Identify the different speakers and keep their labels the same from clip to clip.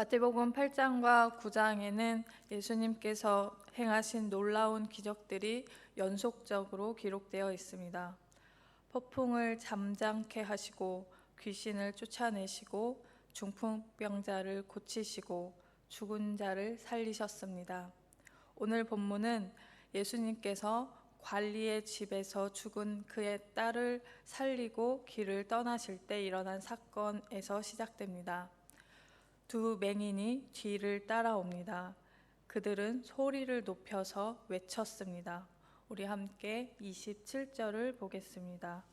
Speaker 1: 마태복음 8장과 9장에는 예수님께서 행하신 놀라운 기적들이 연속적으로 기록되어 있습니다. 폭풍을 잠잠케 하시고 귀신을 쫓아내시고 중풍병자를 고치시고 죽은 자를 살리셨습니다. 오늘 본문은 예수님께서 관리의 집에서 죽은 그의 딸을 살리고 길을 떠나실 때 일어난 사건에서 시작됩니다. 두 맹인이 뒤를 따라옵니다. 그들은 소리를 높여서 외쳤습니다. 우리 함께 27절을 보겠습니다.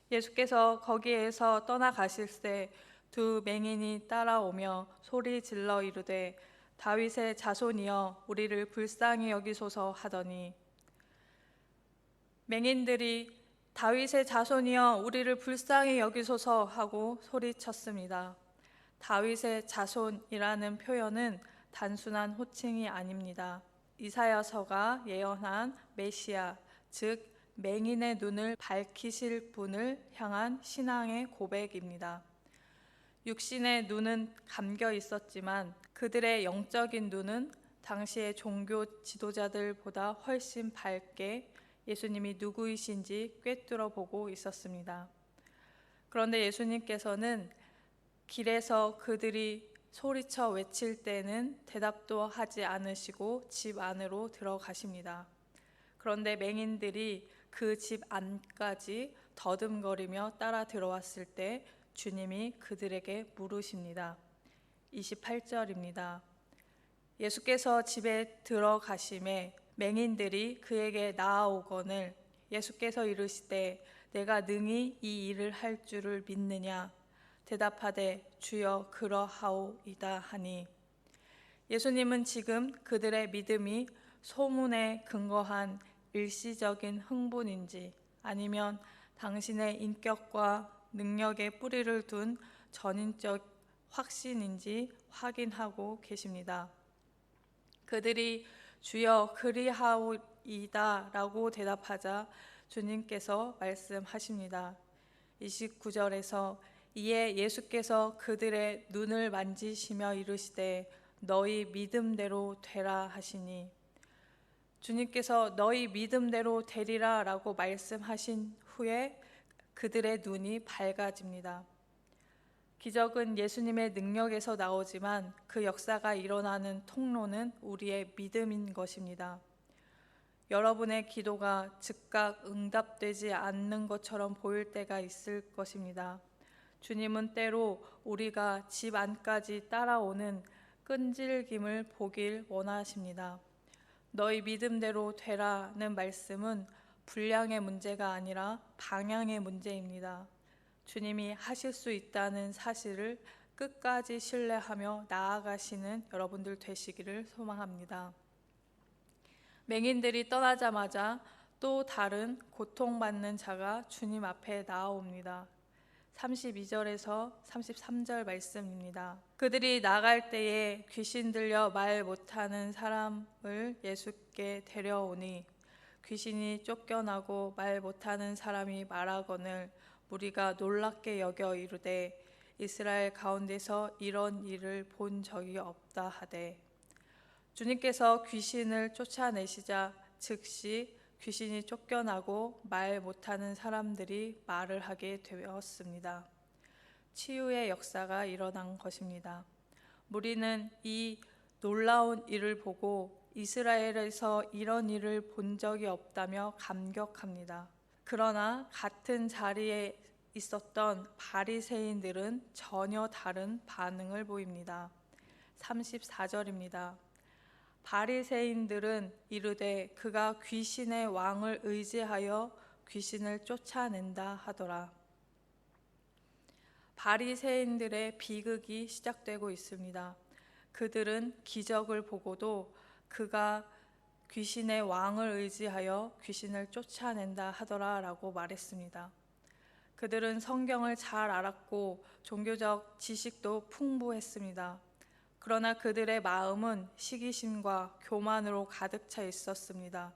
Speaker 1: 예수께서 거기에서 떠나가실 때 두 맹인이 따라오며 소리 질러 이르되 다윗의 자손이여 우리를 불쌍히 여기소서 하더니, 맹인들이 다윗의 자손이여 우리를 불쌍히 여기소서 하고 소리쳤습니다. 다윗의 자손이라는 표현은 단순한 호칭이 아닙니다. 이사야서가 예언한 메시아, 즉 맹인의 눈을 밝히실 분을 향한 신앙의 고백입니다. 육신의 눈은 감겨 있었지만 그들의 영적인 눈은 당시의 종교 지도자들보다 훨씬 밝게 예수님이 누구이신지 꿰뚫어 보고 있었습니다. 그런데 예수님께서는 길에서 그들이 소리쳐 외칠 때는 대답도 하지 않으시고 집 안으로 들어가십니다. 그런데 맹인들이 그 집 안까지 더듬거리며 따라 들어왔을 때 주님이 그들에게 물으십니다. 28절입니다. 예수께서 집에 들어가심에 맹인들이 그에게 나아오거늘 예수께서 이르시되 내가 능히 이 일을 할 줄을 믿느냐? 대답하되 주여 그러하오이다 하니, 예수님은 지금 그들의 믿음이 소문에 근거한 일시적인 흥분인지 아니면 당신의 인격과 능력에 뿌리를 둔 전인적 확신인지 확인하고 계십니다. 그들이 주여 그리하오이다 라고 대답하자 주님께서 말씀하십니다. 29절에서 이에 예수께서 그들의 눈을 만지시며 이르시되 너희 믿음대로 되라 하시니, 주님께서 너희 믿음대로 되리라 라고 말씀하신 후에 그들의 눈이 밝아집니다. 기적은 예수님의 능력에서 나오지만 그 역사가 일어나는 통로는 우리의 믿음인 것입니다. 여러분의 기도가 즉각 응답되지 않는 것처럼 보일 때가 있을 것입니다. 주님은 때로 우리가 집 안까지 따라오는 끈질김을 보길 원하십니다. 너희 믿음대로 되라는 말씀은 분량의 문제가 아니라 방향의 문제입니다. 주님이 하실 수 있다는 사실을 끝까지 신뢰하며 나아가시는 여러분들 되시기를 소망합니다. 맹인들이 떠나자마자 또 다른 고통받는 자가 주님 앞에 나아옵니다. 32절에서 33절 말씀입니다. 그들이 나갈 때에 귀신 들려 말 못하는 사람을 예수께 데려오니 귀신이 쫓겨나고 말 못하는 사람이 말하거늘 무리가 놀랍게 여겨 이르되 이스라엘 가운데서 이런 일을 본 적이 없다 하되, 주님께서 귀신을 쫓아내시자 즉시 귀신이 쫓겨나고 말 못하는 사람들이 말을 하게 되었습니다. 치유의 역사가 일어난 것입니다. 무리는 이 놀라운 일을 보고 이스라엘에서 이런 일을 본 적이 없다며 감격합니다. 그러나 같은 자리에 있었던 바리새인들은 전혀 다른 반응을 보입니다. 34절입니다. 바리새인들은 이르되 그가 귀신의 왕을 의지하여 귀신을 쫓아낸다 하더라. 바리새인들의 비극이 시작되고 있습니다. 그들은 기적을 보고도 그가 귀신의 왕을 의지하여 귀신을 쫓아낸다 하더라 라고 말했습니다. 그들은 성경을 잘 알았고 종교적 지식도 풍부했습니다. 그러나 그들의 마음은 시기심과 교만으로 가득 차 있었습니다.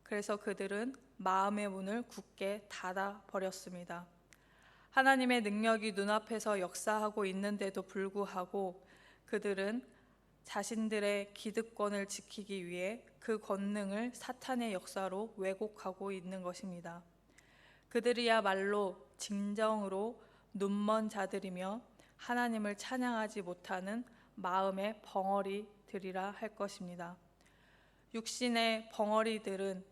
Speaker 1: 그래서 그들은 마음의 문을 굳게 닫아 버렸습니다. 하나님의 능력이 눈앞에서 역사하고 있는데도 불구하고 그들은 자신들의 기득권을 지키기 위해 그 권능을 사탄의 역사로 왜곡하고 있는 것입니다. 그들이야말로 진정으로 눈먼 자들이며 하나님을 찬양하지 못하는 마음의 벙어리들이라 할 것입니다. 육신의 벙어리들은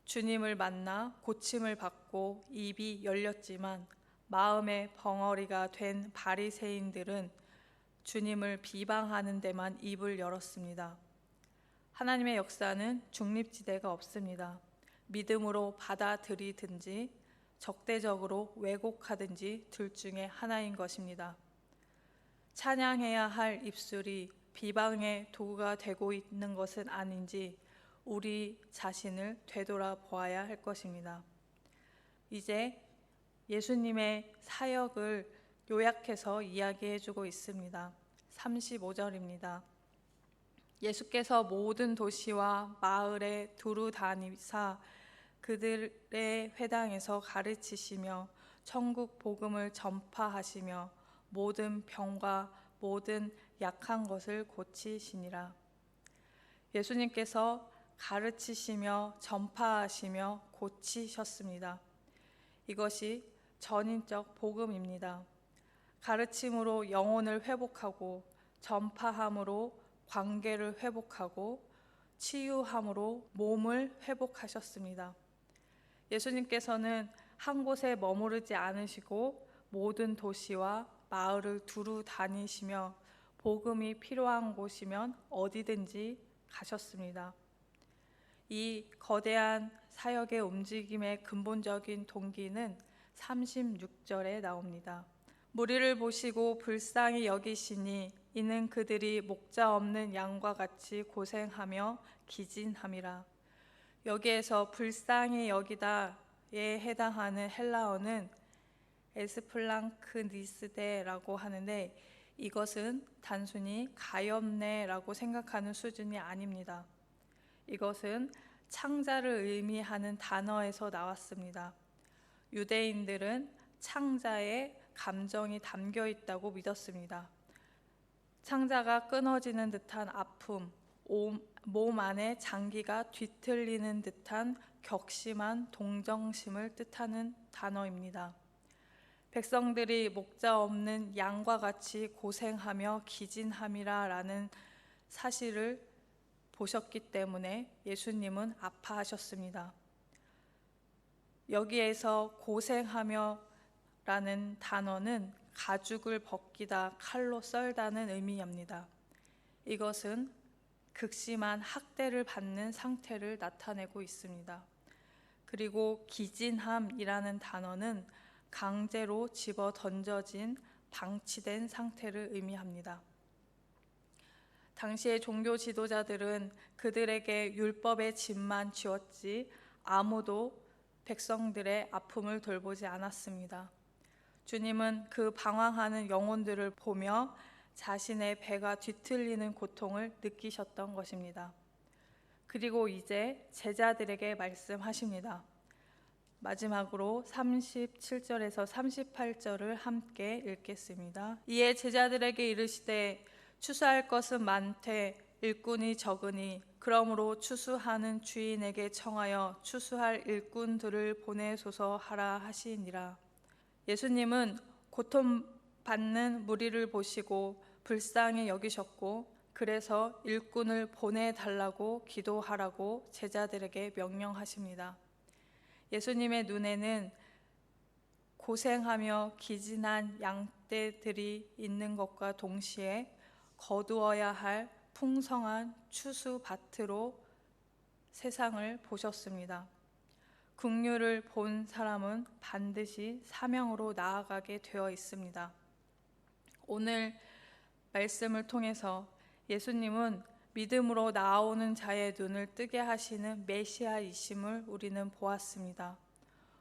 Speaker 1: 주님을 만나 고침을 받고 입이 열렸지만 마음의 벙어리가 된 바리새인들은 주님을 비방하는 데만 입을 열었습니다. 하나님의 역사는 중립지대가 없습니다. 믿음으로 받아들이든지 적대적으로 왜곡하든지 둘 중에 하나인 것입니다. 찬양해야 할 입술이 비방의 도구가 되고 있는 것은 아닌지 우리 자신을 되돌아보아야 할 것입니다. 이제 예수님의 사역을 요약해서 이야기해주고 있습니다. 35절입니다. 예수께서 모든 도시와 마을에 두루 다니사 그들의 회당에서 가르치시며 천국 복음을 전파하시며 모든 병과 모든 약한 것을 고치시니라. 예수님께서 가르치시며 전파하시며 고치셨습니다. 이것이 전인적 복음입니다. 가르침으로 영혼을 회복하고 전파함으로 관계를 회복하고 치유함으로 몸을 회복하셨습니다. 예수님께서는 한 곳에 머무르지 않으시고 모든 도시와 마을을 두루 다니시며 복음이 필요한 곳이면 어디든지 가셨습니다. 이 거대한 사역의 움직임의 근본적인 동기는 36절에 나옵니다. 무리를 보시고 불쌍히 여기시니 이는 그들이 목자 없는 양과 같이 고생하며 기진함이라. 여기에서 불쌍히 여기다에 해당하는 헬라어는 에스플랑크니스데라고 하는데 이것은 단순히 가엾네라고 생각하는 수준이 아닙니다. 이것은 창자를 의미하는 단어에서 나왔습니다. 유대인들은 창자에 감정이 담겨 있다고 믿었습니다. 창자가 끊어지는 듯한 아픔, 몸 안에 장기가 뒤틀리는 듯한 격심한 동정심을 뜻하는 단어입니다. 백성들이 목자 없는 양과 같이 고생하며 기진함이라 라는 사실을 보셨기 때문에 예수님은 아파하셨습니다. 여기에서 고생하며 라는 단어는 가죽을 벗기다, 칼로 썰다는 의미입니다. 이것은 극심한 학대를 받는 상태를 나타내고 있습니다. 그리고 기진함이라는 단어는 강제로 집어 던져진 방치된 상태를 의미합니다. 당시의 종교 지도자들은 그들에게 율법의 짐만 지웠지 아무도 백성들의 아픔을 돌보지 않았습니다. 주님은 그 방황하는 영혼들을 보며 자신의 배가 뒤틀리는 고통을 느끼셨던 것입니다. 그리고 이제 제자들에게 말씀하십니다. 마지막으로 37절에서 38절을 함께 읽겠습니다. 이에 제자들에게 이르시되 추수할 것은 많되 일꾼이 적으니 그러므로 추수하는 주인에게 청하여 추수할 일꾼들을 보내소서 하라 하시니라. 예수님은 고통받는 무리를 보시고 불쌍히 여기셨고 그래서 일꾼을 보내달라고 기도하라고 제자들에게 명령하십니다. 예수님의 눈에는 고생하며 기진한 양떼들이 있는 것과 동시에 거두어야 할 풍성한 추수밭으로 세상을 보셨습니다. 긍휼을 본 사람은 반드시 사명으로 나아가게 되어 있습니다. 오늘 말씀을 통해서 예수님은 믿음으로 나아오는 자의 눈을 뜨게 하시는 메시아이심을 우리는 보았습니다.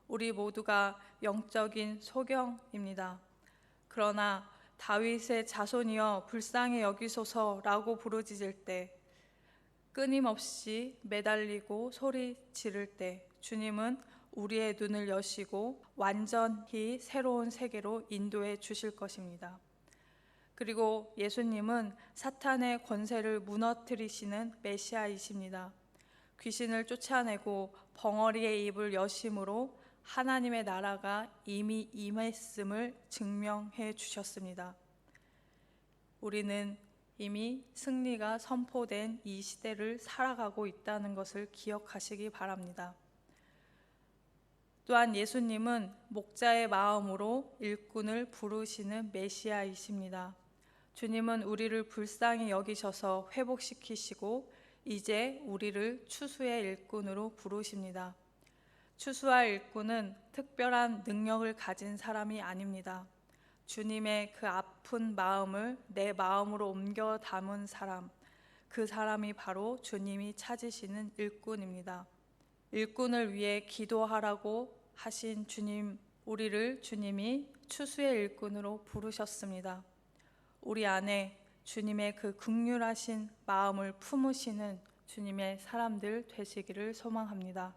Speaker 1: 우리 모두가 영적인 소경입니다. 그러나 다윗의 자손이여 불쌍히 여기소서라고 부르짖을 때, 끊임없이 매달리고 소리 지를 때 주님은 우리의 눈을 여시고 완전히 새로운 세계로 인도해 주실 것입니다. 그리고 예수님은 사탄의 권세를 무너뜨리시는 메시아이십니다. 귀신을 쫓아내고 벙어리의 입을 여심으로 하나님의 나라가 이미 임했음을 증명해 주셨습니다. 우리는 이미 승리가 선포된 이 시대를 살아가고 있다는 것을 기억하시기 바랍니다. 또한 예수님은 목자의 마음으로 일꾼을 부르시는 메시아이십니다. 주님은 우리를 불쌍히 여기셔서 회복시키시고 이제 우리를 추수의 일꾼으로 부르십니다. 추수할 일꾼은 특별한 능력을 가진 사람이 아닙니다. 주님의 그 아픈 마음을 내 마음으로 옮겨 담은 사람, 그 사람이 바로 주님이 찾으시는 일꾼입니다. 일꾼을 위해 기도하라고 하신 주님, 우리를 주님이 추수의 일꾼으로 부르셨습니다. 우리 안에 주님의 그 긍휼하신 마음을 품으시는 주님의 사람들 되시기를 소망합니다.